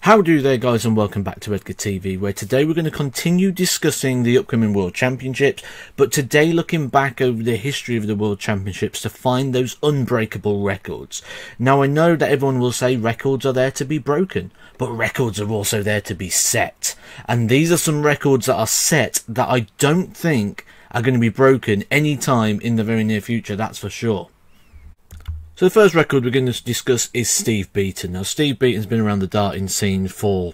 How do there, guys, and welcome back to Edgar TV, where today we're going to continue discussing the upcoming World Championships, but today looking back over the history of the World Championships to find those unbreakable records. Now, I know that everyone will say records are there to be broken, but records are also there to be set. And these are some records that are set that I don't think are going to be broken anytime in the very near future, that's for sure. So the first record we're going to discuss is Steve Beaton. Now, Steve Beaton's been around the darting scene for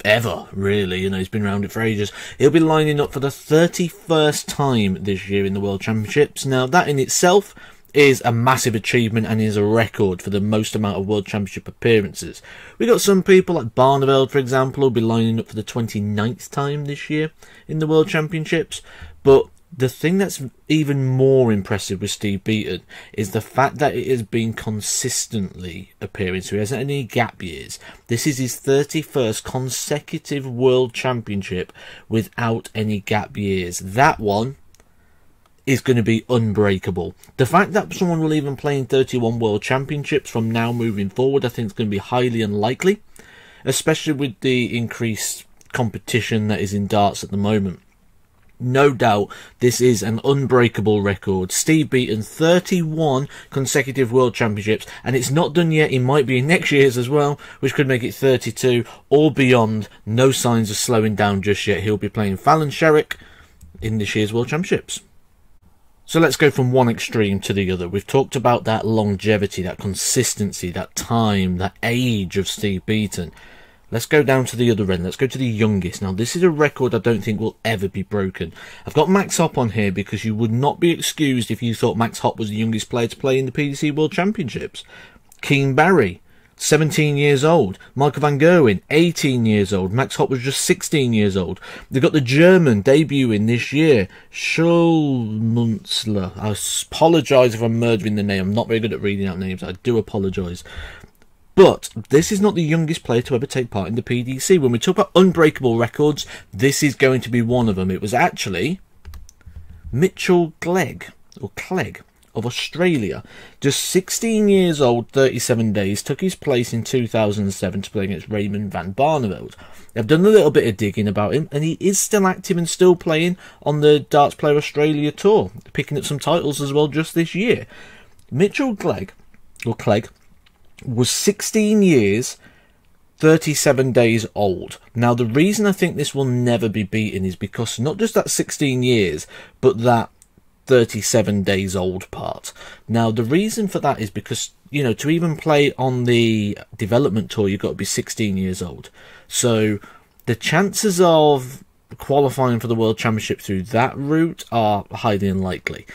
ever, really. You know, he's been around it for ages. He'll be lining up for the 31st time this year in the World Championships. Now, that in itself is a massive achievement and is a record for the most amount of World Championship appearances. We got some people like Barneveld, for example, who'll be lining up for the 29th time this year in the World Championships. But the thing that's even more impressive with Steve Beaton is the fact that it has been consistently appearing, so he hasn't had any gap years. This is his 31st consecutive World Championship without any gap years. That one is going to be unbreakable. The fact that someone will even play in 31 World Championships from now moving forward, I think is going to be highly unlikely, especially with the increased competition that is in darts at the moment. No doubt this is an unbreakable record. Steve Beaton, 31 consecutive World Championships, and it's not done yet. He might be in next year's as well, which could make it 32 or beyond. No signs of slowing down just yet. He'll be playing Fallon Sherrock in this year's World Championships. So let's go from one extreme to the other. We've talked about that longevity, that consistency, that time, that age of Steve Beaton. Let's go down to the other end. Let's go to the youngest. Now, this is a record I don't think will ever be broken. I've got Max Hopp on here because you would not be excused if you thought Max Hopp was the youngest player to play in the PDC World Championships. Keen Barry, 17 years old. Michael van Gerwen, 18 years old. Max Hopp was just 16 years old. They've got the German debuting this year, Schulmunzler. I apologise if I'm murdering the name. I'm not very good at reading out names. I do apologise. But this is not the youngest player to ever take part in the PDC. When we talk about unbreakable records, this is going to be one of them. It was actually Mitchell Clegg of Australia. Just 16 years old, 37 days, took his place in 2007 to play against Raymond van Barneveld. I've done a little bit of digging about him, and he is still active and still playing on the Darts Player Australia Tour, picking up some titles as well just this year. Mitchell Clegg was 16 years, 37 days old. Now, the reason I think this will never be beaten is because not just that 16 years, but that 37 days old part. Now, the reason for that is because, you know, to even play on the development tour, you've got to be 16 years old. So the chances of qualifying for the World Championship through that route are highly unlikely.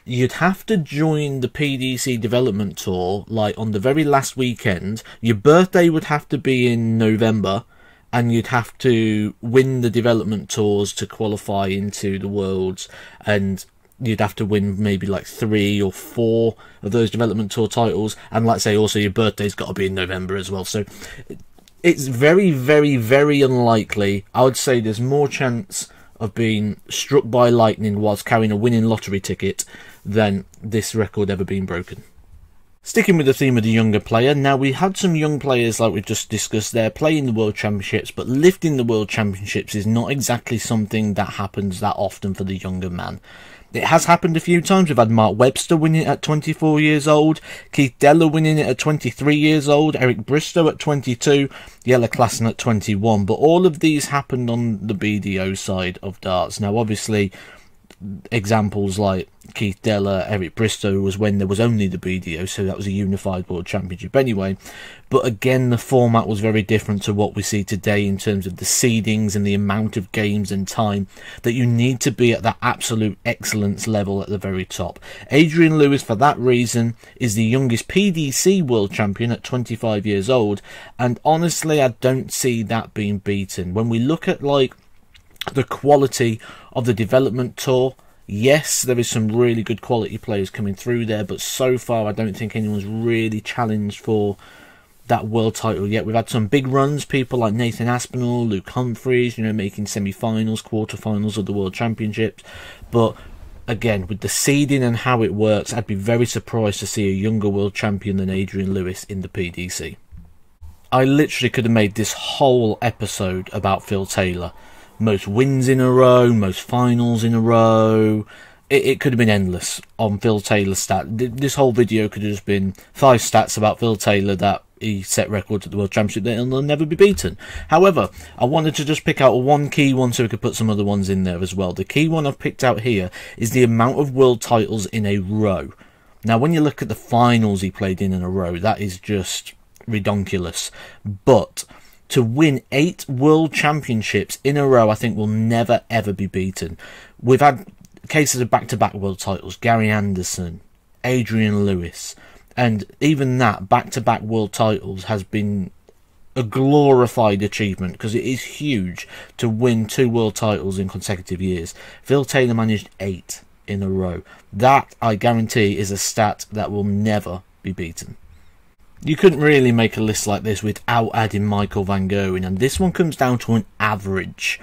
You'd have to join the PDC development tour like on the very last weekend. Your birthday would have to be in November, and you'd have to win the development tours to qualify into the Worlds, and you'd have to win maybe like 3 or 4 of those development tour titles, and like I say, also your birthday's got to be in November as well. So it's very, very, very unlikely. I would say there's more chance of being struck by lightning whilst carrying a winning lottery ticket than this record ever being broken. Sticking with the theme of the younger player, now we had some young players like we've just discussed there playing the World Championships, but lifting the World Championships is not exactly something that happens that often for the younger man. It has happened a few times. We've had Mark Webster winning it at 24 years old, Keith Deller winning it at 23 years old, Eric Bristow at 22, Jelle Klassen at 21. But all of these happened on the BDO side of darts. Now, obviously, examples like Keith Deller, Eric Bristow was when there was only the BDO, so that was a unified World Championship anyway. But again, the format was very different to what we see today in terms of the seedings and the amount of games and time that you need to be at that absolute excellence level at the very top. Adrian Lewis, for that reason, is the youngest PDC World Champion at 25 years old, and honestly, I don't see that being beaten. When we look at like the quality of the development tour, yes, there is some really good quality players coming through there, but so far I don't think anyone's really challenged for that world title yet. We've had some big runs, people like Nathan Aspinall, Luke Humphreys, you know, making semi-finals, quarter-finals of the World Championships. But again, with the seeding and how it works, I'd be very surprised to see a younger world champion than Adrian Lewis in the PDC. I literally could have made this whole episode about Phil Taylor. Most wins in a row, most finals in a row. It could have been endless on Phil Taylor's stat. This whole video could have just been 5 stats about Phil Taylor that he set records at the World Championship that he'll never be beaten. However, I wanted to just pick out one key one so we could put some other ones in there as well. The key one I've picked out here is the amount of world titles in a row. Now, when you look at the finals he played in a row, that is just redonkulous. But to win 8 world championships in a row, I think will never ever be beaten. We've had cases of back-to-back world titles, Gary Anderson, Adrian Lewis, and even that back-to-back world titles has been a glorified achievement because it is huge to win 2 world titles in consecutive years. Phil Taylor managed 8 in a row. That, I guarantee, is a stat that will never be beaten. You couldn't really make a list like this without adding Michael Van Gerwen, and this one comes down to an average.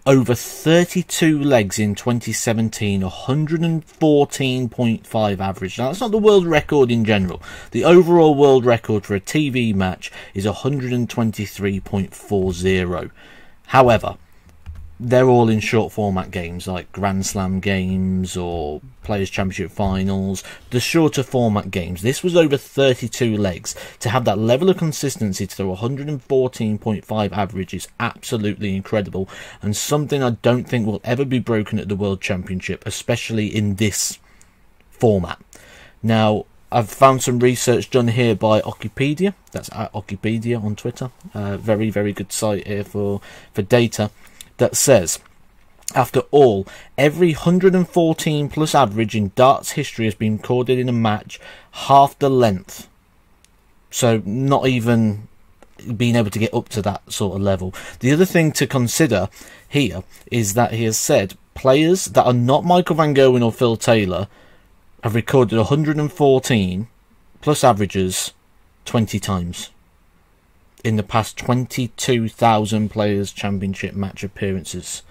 Over 32 legs in 2017, 114.5 average. Now, that's not the world record in general. The overall world record for a TV match is 123.40. However, they're all in short format games like Grand Slam games or Players' Championship finals, the shorter format games. This was over 32 legs. To have that level of consistency to throw 114.5 average is absolutely incredible, and something I don't think will ever be broken at the World Championship, especially in this format. Now, I've found some research done here by Wikipedia. That's at Wikipedia on Twitter. Very, very good site here for data. That says, after all, every 114 plus average in darts history has been recorded in a match half the length. So not even being able to get up to that sort of level. The other thing to consider here is that he has said players that are not Michael Van Gerwen or Phil Taylor have recorded 114 plus averages 20 times. In the past 22,000 Players' Championship match appearances.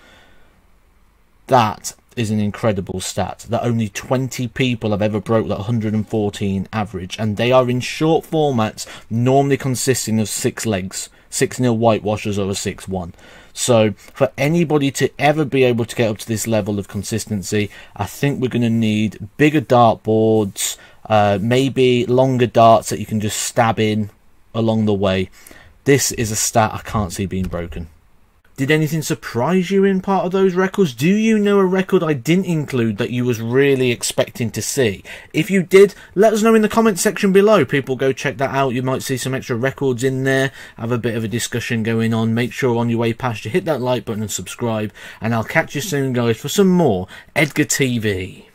That is an incredible stat, that only 20 people have ever broke that 114 average, and they are in short formats, normally consisting of 6 legs, 6-0 whitewashers or a 6-1. So for anybody to ever be able to get up to this level of consistency, I think we're going to need bigger dartboards, maybe longer darts that you can just stab in along the way. This is a stat I can't see being broken. Did anything surprise you in part of those records? Do you know a record I didn't include that you was really expecting to see? If you did, let us know in the comments section below. People go check that out. You might see some extra records in there. Have a bit of a discussion going on. Make sure on your way past you hit that like button and subscribe. And I'll catch you soon, guys, for some more Edgar TV.